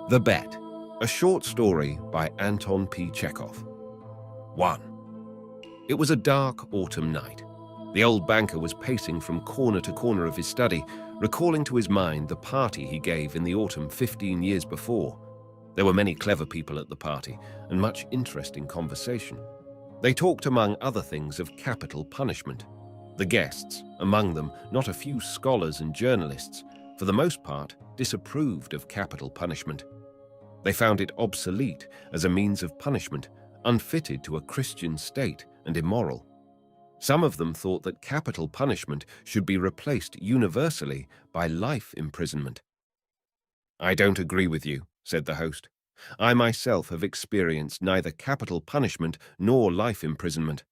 The Bet, a short story by Anton Chekhov. 1. It was a dark autumn night. The old banker was pacing from corner to corner of his study, recalling to his mind the party he gave in the autumn 15 years before. There were many clever people at the party, and much interesting conversation. They talked, among other things, of capital punishment. The guests, among them not a few scholars and journalists, for the most part disapproved of capital punishment. They found it obsolete as a means of punishment, unfitted to a Christian state and immoral. Some of them thought that capital punishment should be replaced universally by life imprisonment. "I don't agree with you," said the host. "I myself have experienced neither capital punishment nor life imprisonment.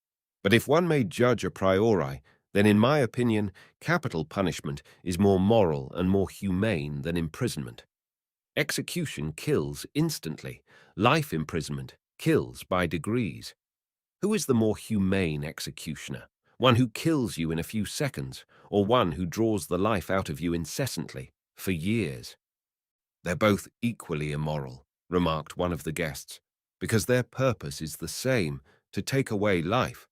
But if one may judge a priori, then in my opinion, capital punishment is more moral and more humane than imprisonment. Execution kills instantly. Life imprisonment kills by degrees. Who is the more humane executioner? One who kills you in a few seconds, or one who draws the life out of you incessantly, for years?" "They're both equally immoral," remarked one of the guests, "because their purpose is the same, to take away life.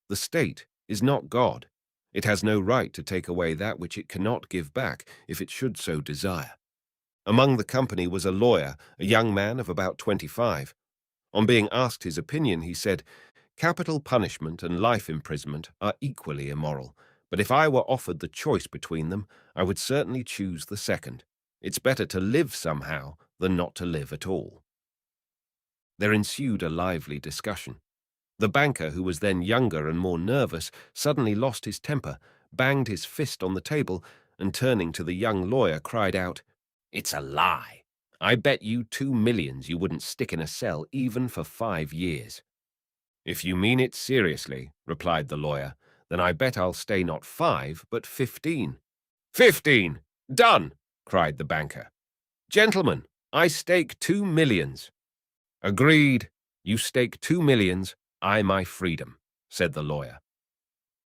The state is not God. It has no right to take away that which it cannot give back if it should so desire." Among the company was a lawyer, a young man of about 25. On being asked his opinion, he said, "Capital punishment and life imprisonment are equally immoral, but if I were offered the choice between them, I would certainly choose the second. It's better to live somehow than not to live at all." There ensued a lively discussion. The banker, who was then younger and more nervous, suddenly lost his temper, banged his fist on the table, and turning to the young lawyer, cried out, "It's a lie. I bet you 2 millions you wouldn't stick in a cell even for 5 years. "If you mean it seriously," replied the lawyer, "then I bet I'll stay not 5, but 15. "15! Done!" cried the banker. "Gentlemen, I stake 2 millions. "Agreed. You stake 2 millions, I my freedom," said the lawyer.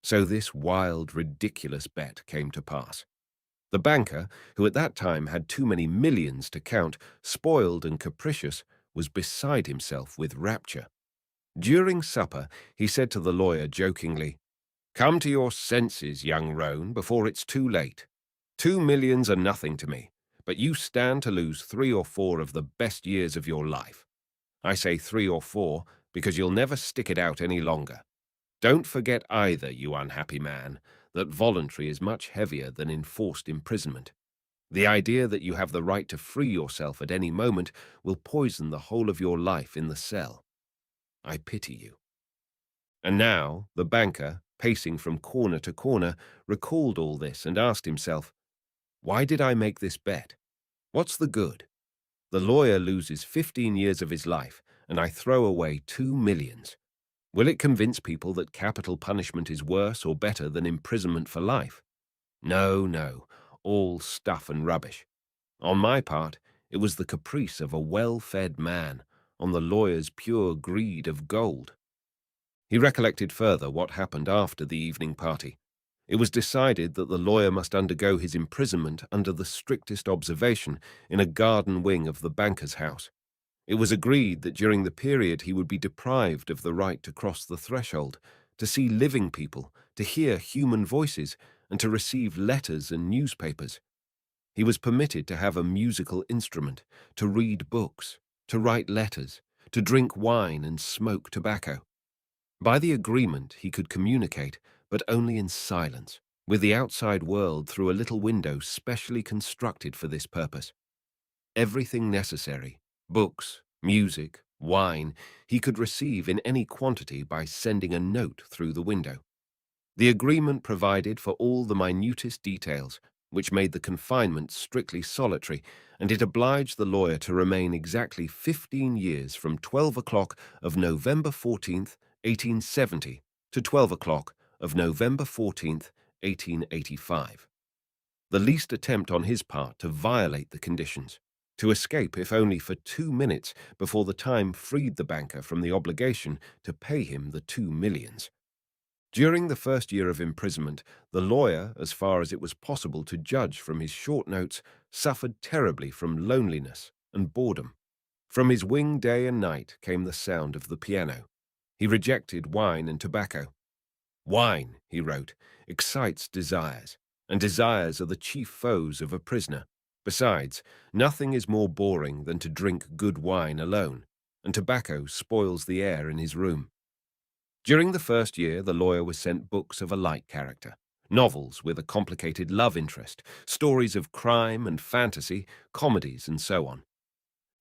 So this wild, ridiculous bet came to pass. The banker, who at that time had too many millions to count, spoiled and capricious, was beside himself with rapture. During supper, he said to the lawyer jokingly, "Come to your senses, young roan, before it's too late. 2 millions are nothing to me, but you stand to lose 3 or 4 of the best years of your life. I say 3 or 4 because you'll never stick it out any longer. Don't forget either, you unhappy man, that voluntary is much heavier than enforced imprisonment. The idea that you have the right to free yourself at any moment will poison the whole of your life in the cell. I pity you." And now the banker, pacing from corner to corner, recalled all this and asked himself, "Why did I make this bet? What's the good? The lawyer loses 15 years of his life, and I throw away 2 millions. Will it convince people that capital punishment is worse or better than imprisonment for life? No, no, all stuff and rubbish. On my part, it was the caprice of a well-fed man, on the lawyer's pure greed of gold." He recollected further what happened after the evening party. It was decided that the lawyer must undergo his imprisonment under the strictest observation in a garden wing of the banker's house. It was agreed that during the period he would be deprived of the right to cross the threshold, to see living people, to hear human voices, and to receive letters and newspapers. He was permitted to have a musical instrument, to read books, to write letters, to drink wine and smoke tobacco. By the agreement he could communicate, but only in silence, with the outside world through a little window specially constructed for this purpose. Everything necessary, books, music, wine, he could receive in any quantity by sending a note through the window. The agreement provided for all the minutest details, which made the confinement strictly solitary, and it obliged the lawyer to remain exactly 15 years from 12 o'clock of November 14th, 1870, to 12 o'clock of November 14th, 1885. The least attempt on his part to violate the conditions, to escape if only for 2 minutes before the time freed the banker from the obligation to pay him the 2 millions. During the first year of imprisonment, the lawyer, as far as it was possible to judge from his short notes, suffered terribly from loneliness and boredom. From his wing day and night came the sound of the piano. He rejected wine and tobacco. Wine, he wrote, excites desires, and desires are the chief foes of a prisoner. Besides, nothing is more boring than to drink good wine alone, and tobacco spoils the air in his room. During the first year, the lawyer was sent books of a light character, novels with a complicated love interest, stories of crime and fantasy, comedies, and so on.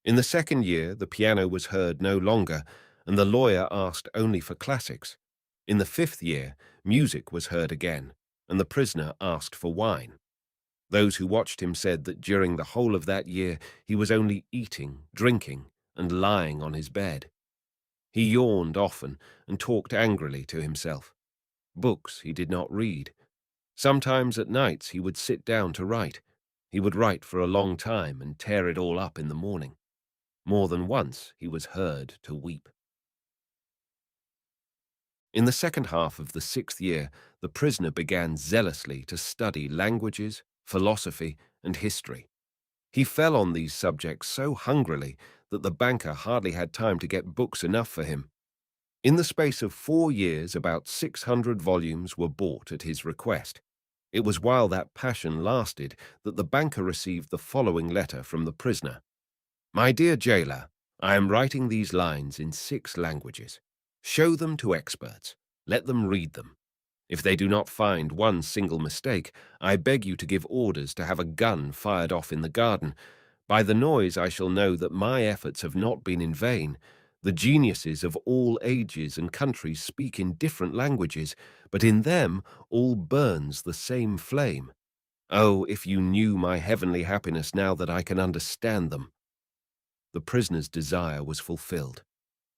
In the second year, the piano was heard no longer, and the lawyer asked only for classics. In the fifth year, music was heard again, and the prisoner asked for wine. Those who watched him said that during the whole of that year he was only eating, drinking, and lying on his bed. He yawned often and talked angrily to himself. Books he did not read. Sometimes at nights he would sit down to write. He would write for a long time and tear it all up in the morning. More than once he was heard to weep. In the second half of the sixth year, the prisoner began zealously to study languages, philosophy, and history. He fell on these subjects so hungrily that the banker hardly had time to get books enough for him. In the space of 4 years, about 600 volumes were bought at his request. It was while that passion lasted that the banker received the following letter from the prisoner. My dear jailer, I am writing these lines in 6 languages. Show them to experts. Let them read them. If they do not find one single mistake, I beg you to give orders to have a gun fired off in the garden. By the noise I shall know that my efforts have not been in vain. The geniuses of all ages and countries speak in different languages, but in them all burns the same flame. Oh, if you knew my heavenly happiness now that I can understand them. The prisoner's desire was fulfilled.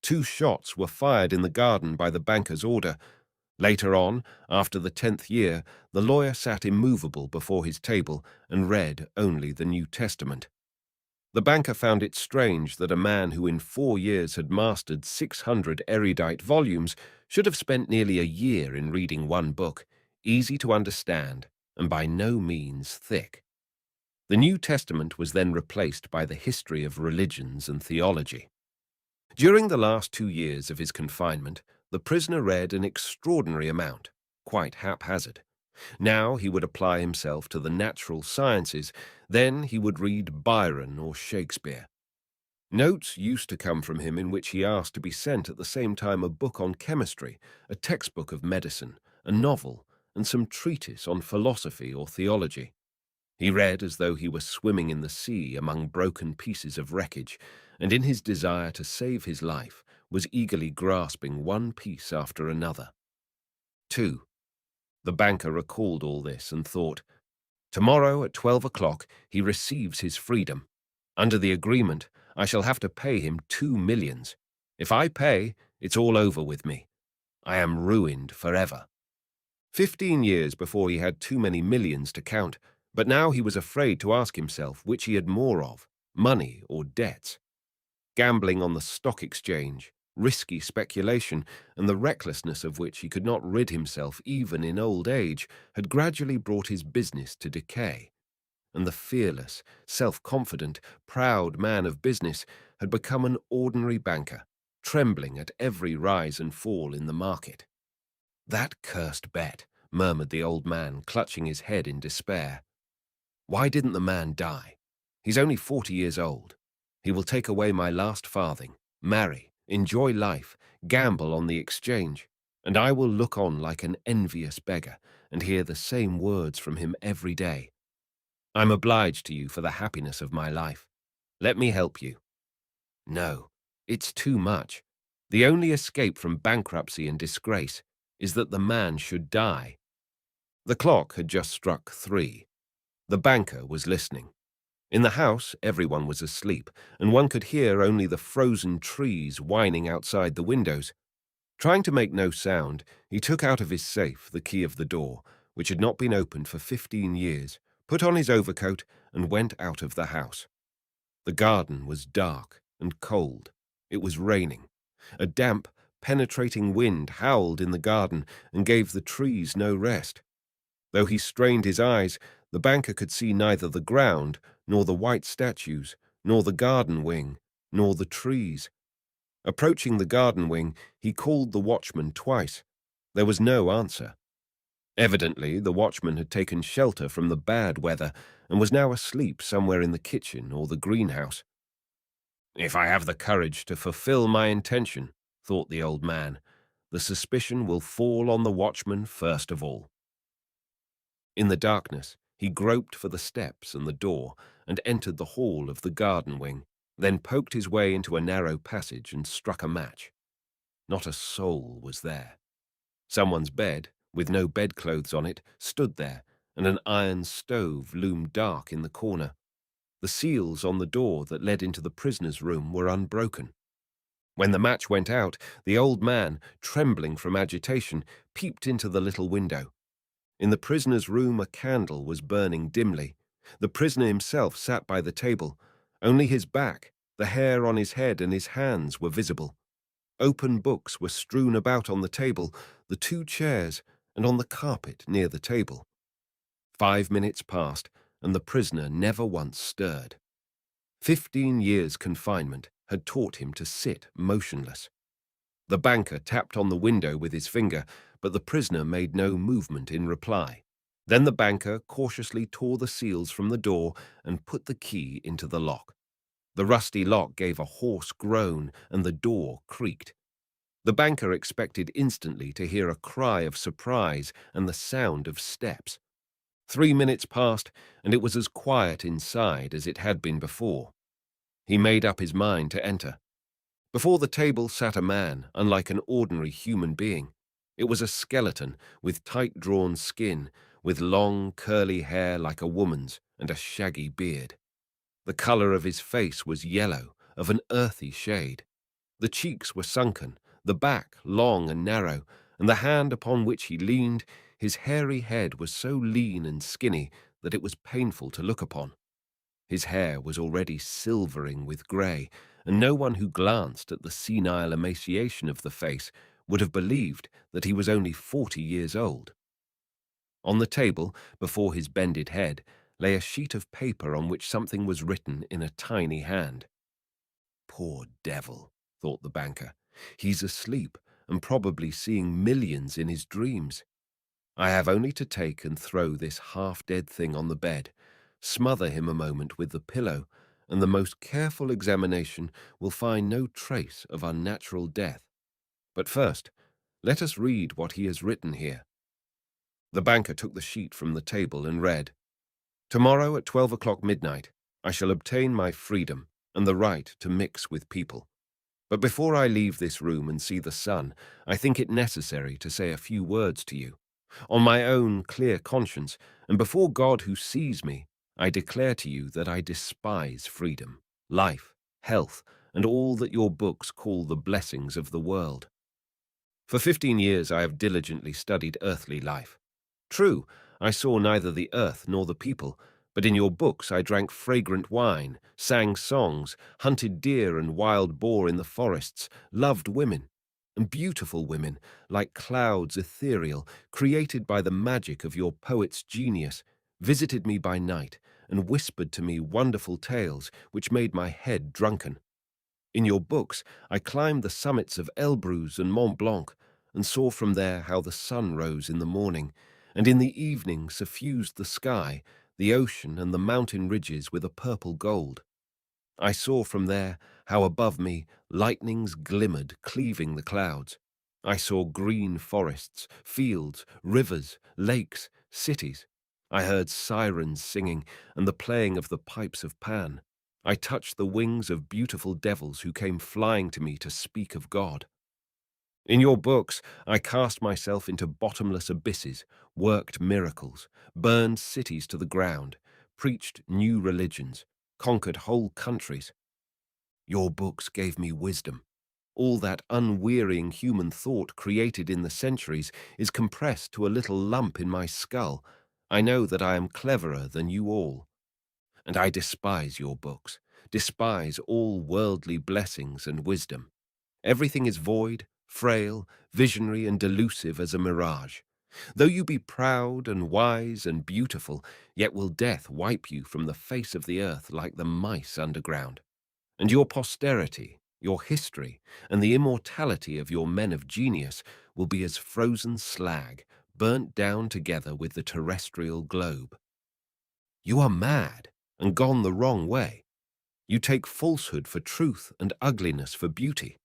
2 shots were fired in the garden by the banker's order. Later on, after the 10th year, the lawyer sat immovable before his table and read only the New Testament. The banker found it strange that a man who in 4 years had mastered 600 erudite volumes should have spent nearly a year in reading one book, easy to understand and by no means thick. The New Testament was then replaced by the history of religions and theology. During the last 2 years of his confinement, the prisoner read an extraordinary amount, quite haphazard. Now he would apply himself to the natural sciences, then he would read Byron or Shakespeare. Notes used to come from him in which he asked to be sent at the same time a book on chemistry, a textbook of medicine, a novel, and some treatise on philosophy or theology. He read as though he were swimming in the sea among broken pieces of wreckage, and in his desire to save his life was eagerly grasping one piece after another. 2. The banker recalled all this and thought, tomorrow at 12 o'clock he receives his freedom. Under the agreement, I shall have to pay him 2 millions. If I pay, it's all over with me. I am ruined forever. 15 years before he had too many millions to count, but now he was afraid to ask himself which he had more of, money or debts. Gambling on the stock exchange, risky speculation, and the recklessness of which he could not rid himself even in old age, had gradually brought his business to decay. And the fearless, self-confident, proud man of business had become an ordinary banker, trembling at every rise and fall in the market. That cursed bet, murmured the old man, clutching his head in despair. Why didn't the man die? He's only 40 years old. He will take away my last farthing, marry, enjoy life, gamble on the exchange, and I will look on like an envious beggar and hear the same words from him every day. I'm obliged to you for the happiness of my life. Let me help you. No, it's too much. The only escape from bankruptcy and disgrace is that the man should die. The clock had just struck 3. The banker was listening. In the house, everyone was asleep, and one could hear only the frozen trees whining outside the windows. Trying to make no sound, he took out of his safe the key of the door, which had not been opened for 15 years, put on his overcoat, and went out of the house. The garden was dark and cold. It was raining. A damp, penetrating wind howled in the garden and gave the trees no rest. Though he strained his eyes, the banker could see neither the ground, nor the white statues, nor the garden wing, nor the trees. Approaching the garden wing, he called the watchman twice. There was no answer. Evidently, the watchman had taken shelter from the bad weather and was now asleep somewhere in the kitchen or the greenhouse. If I have the courage to fulfill my intention, thought the old man, the suspicion will fall on the watchman first of all. In the darkness, he groped for the steps and the door and entered the hall of the garden wing, then poked his way into a narrow passage and struck a match. Not a soul was there. Someone's bed, with no bedclothes on it, stood there, and an iron stove loomed dark in the corner. The seals on the door that led into the prisoner's room were unbroken. When the match went out, the old man, trembling from agitation, peeped into the little window. In the prisoner's room a candle was burning dimly. The prisoner himself sat by the table. Only his back, the hair on his head and his hands were visible. Open books were strewn about on the table, the two chairs, and on the carpet near the table. 5 minutes passed, and the prisoner never once stirred. 15 years' confinement had taught him to sit motionless. The banker tapped on the window with his finger, but the prisoner made no movement in reply. Then the banker cautiously tore the seals from the door and put the key into the lock. The rusty lock gave a hoarse groan, and the door creaked. The banker expected instantly to hear a cry of surprise and the sound of steps. 3 minutes passed, and it was as quiet inside as it had been before. He made up his mind to enter. Before the table sat a man, unlike an ordinary human being. It was a skeleton with tight-drawn skin, with long, curly hair like a woman's and a shaggy beard. The color of his face was yellow, of an earthy shade. The cheeks were sunken, the back long and narrow, and the hand upon which he leaned, his hairy head was so lean and skinny that it was painful to look upon. His hair was already silvering with grey, and no one who glanced at the senile emaciation of the face would have believed that he was only 40 years old. On the table, before his bended head, lay a sheet of paper on which something was written in a tiny hand. Poor devil, thought the banker. He's asleep and probably seeing millions in his dreams. I have only to take and throw this half-dead thing on the bed, smother him a moment with the pillow, and the most careful examination will find no trace of unnatural death. But first, let us read what he has written here. The banker took the sheet from the table and read, "Tomorrow at 12 o'clock midnight, I shall obtain my freedom and the right to mix with people. But before I leave this room and see the sun, I think it necessary to say a few words to you. On my own clear conscience, and before God who sees me, I declare to you that I despise freedom, life, health, and all that your books call the blessings of the world. For 15 years I have diligently studied earthly life. True, I saw neither the earth nor the people, but in your books I drank fragrant wine, sang songs, hunted deer and wild boar in the forests, loved women, and beautiful women, like clouds ethereal, created by the magic of your poet's genius, visited me by night and whispered to me wonderful tales which made my head drunken. In your books I climbed the summits of Elbrus and Mont Blanc, and saw from there how the sun rose in the morning, and in the evening suffused the sky, the ocean and the mountain ridges with a purple gold. I saw from there how above me lightnings glimmered, cleaving the clouds. I saw green forests, fields, rivers, lakes, cities. I heard sirens singing and the playing of the pipes of Pan. I touched the wings of beautiful devils who came flying to me to speak of God. In your books, I cast myself into bottomless abysses, worked miracles, burned cities to the ground, preached new religions, conquered whole countries. Your books gave me wisdom. All that unwearying human thought created in the centuries is compressed to a little lump in my skull. I know that I am cleverer than you all. And I despise your books, despise all worldly blessings and wisdom. Everything is void, frail, visionary, and delusive as a mirage. Though you be proud and wise and beautiful, yet will death wipe you from the face of the earth like the mice underground. And your posterity, your history, and the immortality of your men of genius will be as frozen slag, burnt down together with the terrestrial globe. You are mad and gone the wrong way. You take falsehood for truth and ugliness for beauty.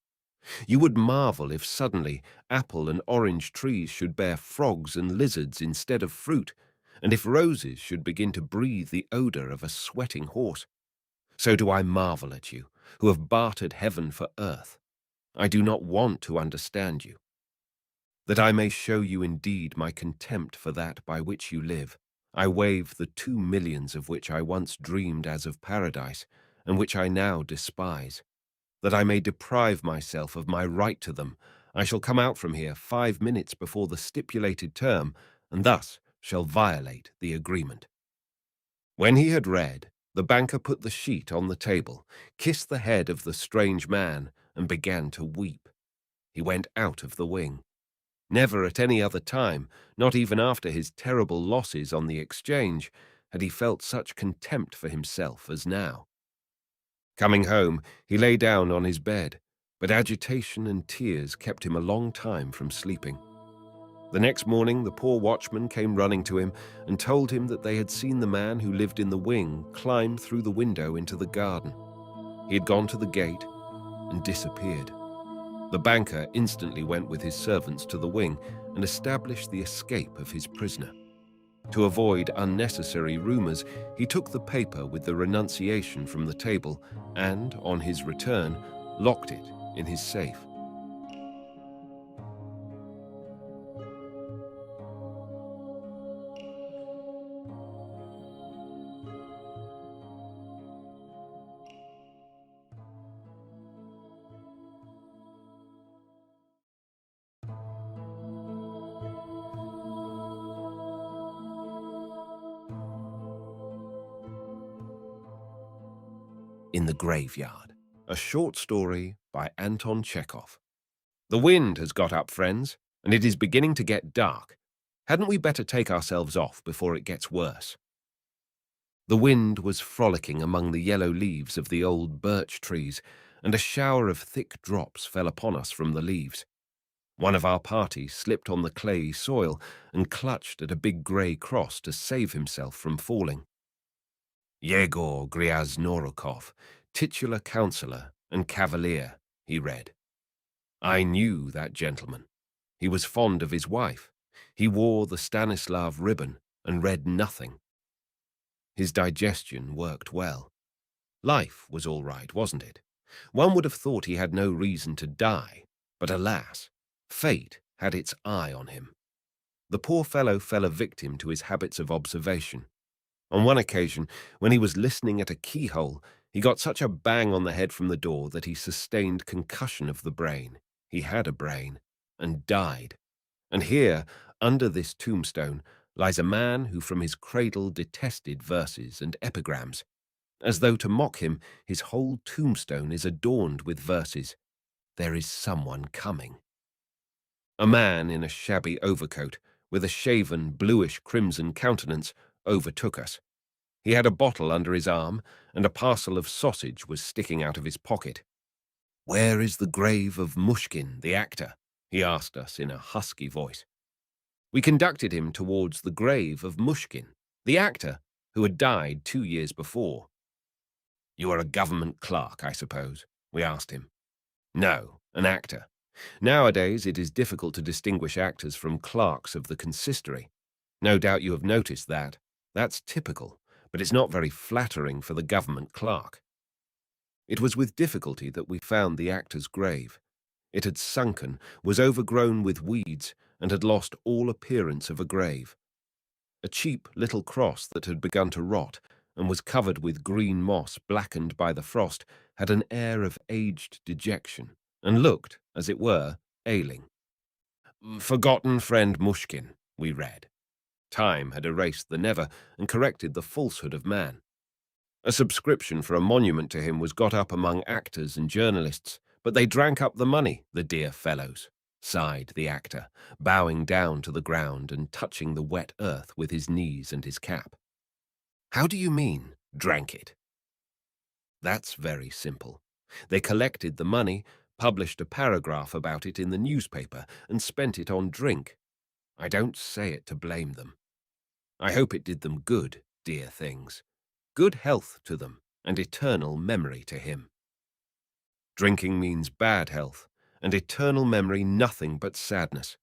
You would marvel if suddenly apple and orange trees should bear frogs and lizards instead of fruit, and if roses should begin to breathe the odor of a sweating horse. So do I marvel at you, who have bartered heaven for earth. I do not want to understand you, that I may show you indeed my contempt for that by which you live. I waive the 2 millions of which I once dreamed as of paradise, and which I now despise. That I may deprive myself of my right to them, I shall come out from here 5 minutes before the stipulated term, and thus shall violate the agreement. When he had read, the banker put the sheet on the table, kissed the head of the strange man, and began to weep. He went out of the wing. Never at any other time, not even after his terrible losses on the exchange, had he felt such contempt for himself as now. Coming home, he lay down on his bed, but agitation and tears kept him a long time from sleeping. The next morning, the poor watchman came running to him and told him that they had seen the man who lived in the wing climb through the window into the garden. He had gone to the gate and disappeared. The banker instantly went with his servants to the wing and established the escape of his prisoner. To avoid unnecessary rumors, he took the paper with the renunciation from the table and, on his return, locked it in his safe. In the Graveyard, a short story by Anton Chekhov. The wind has got up, friends, and it is beginning to get dark. Hadn't we better take ourselves off before it gets worse? The wind was frolicking among the yellow leaves of the old birch trees, and a shower of thick drops fell upon us from the leaves. One of our party slipped on the clayey soil and clutched at a big grey cross to save himself from falling. Yegor Gryaznorukov, titular councillor and cavalier, he read. I knew that gentleman. He was fond of his wife. He wore the Stanislav ribbon and read nothing. His digestion worked well. Life was all right, wasn't it? One would have thought he had no reason to die, but alas, fate had its eye on him. The poor fellow fell a victim to his habits of observation. On one occasion, when he was listening at a keyhole, he got such a bang on the head from the door that he sustained concussion of the brain. He had a brain, and died. And here, under this tombstone, lies a man who from his cradle detested verses and epigrams. As though to mock him, his whole tombstone is adorned with verses. There is someone coming. A man in a shabby overcoat, with a shaven, bluish-crimson countenance, overtook us. He had a bottle under his arm, and a parcel of sausage was sticking out of his pocket. "Where is the grave of Mushkin, the actor?" he asked us in a husky voice. We conducted him towards the grave of Mushkin, the actor, who had died 2 years before. "You are a government clerk, I suppose?" we asked him. "No, an actor. Nowadays it is difficult to distinguish actors from clerks of the consistory. No doubt you have noticed that. That's typical, but it's not very flattering for the government clerk." It was with difficulty that we found the actor's grave. It had sunken, was overgrown with weeds, and had lost all appearance of a grave. A cheap little cross that had begun to rot, and was covered with green moss blackened by the frost, had an air of aged dejection, and looked, as it were, ailing. "Forgotten friend Mushkin," we read. Time had erased the never and corrected the falsehood of man. A subscription for a monument to him was got up among actors and journalists, but they drank up the money, the dear fellows. sighed the actor, bowing down to the ground and touching the wet earth with his knees and his cap. How do you mean, drank it? That's very simple. They collected the money, published a paragraph about it in the newspaper, and spent it on drink. I don't say it to blame them. I hope it did them good, dear things. Good health to them, and eternal memory to him. Drinking means bad health, and eternal memory nothing but sadness.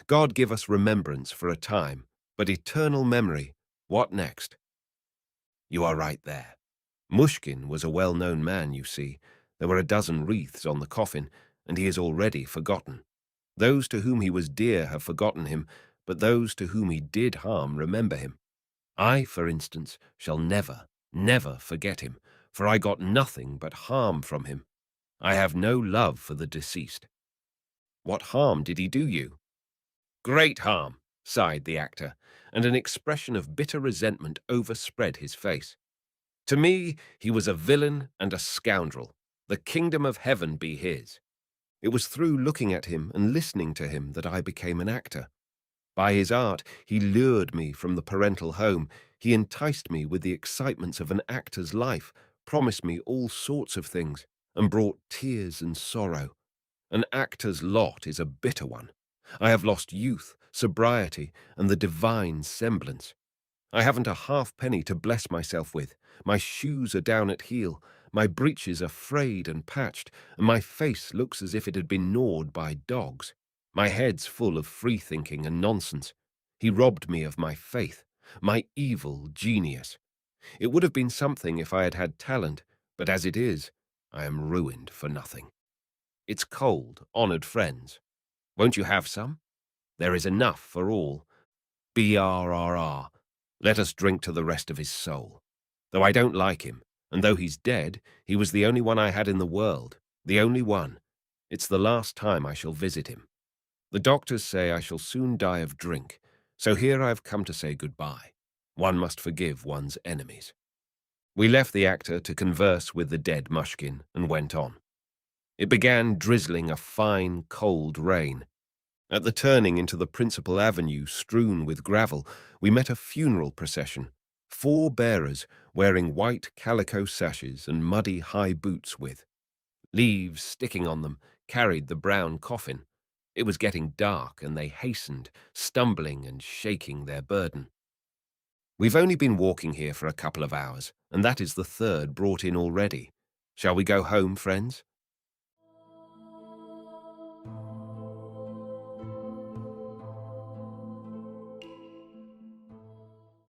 God give us remembrance for a time, but eternal memory, what next? You are right there. Mushkin was a well-known man, you see. There were a dozen wreaths on the coffin, and he is already forgotten. Those to whom he was dear have forgotten him, but those to whom he did harm remember him. I, for instance, shall never, never forget him, for I got nothing but harm from him. I have no love for the deceased. What harm did he do you? Great harm, sighed the actor, and an expression of bitter resentment overspread his face. To me, he was a villain and a scoundrel. The kingdom of heaven be his. It was through looking at him and listening to him that I became an actor. By his art, he lured me from the parental home. He enticed me with the excitements of an actor's life, promised me all sorts of things, and brought tears and sorrow. An actor's lot is a bitter one. I have lost youth, sobriety, and the divine semblance. I haven't a halfpenny to bless myself with. My shoes are down at heel, my breeches are frayed and patched, and my face looks as if it had been gnawed by dogs. My head's full of free-thinking and nonsense. He robbed me of my faith, my evil genius. It would have been something if I had had talent, but as it is, I am ruined for nothing. It's cold, honoured friends. Won't you have some? There is enough for all. BRRR. Let us drink to the rest of his soul. Though I don't like him, and though he's dead, he was the only one I had in the world, the only one. It's the last time I shall visit him. The doctors say I shall soon die of drink, so here I have come to say goodbye. One must forgive one's enemies. We left the actor to converse with the dead Mushkin and went on. It began drizzling a fine, cold rain. At the turning into the principal avenue strewn with gravel, we met a funeral procession, 4 bearers wearing white calico sashes and muddy high boots with leaves sticking on them, carried the brown coffin. It was getting dark, and they hastened, stumbling and shaking their burden. We've only been walking here for a couple of hours, and that is the 3rd brought in already. Shall we go home, friends?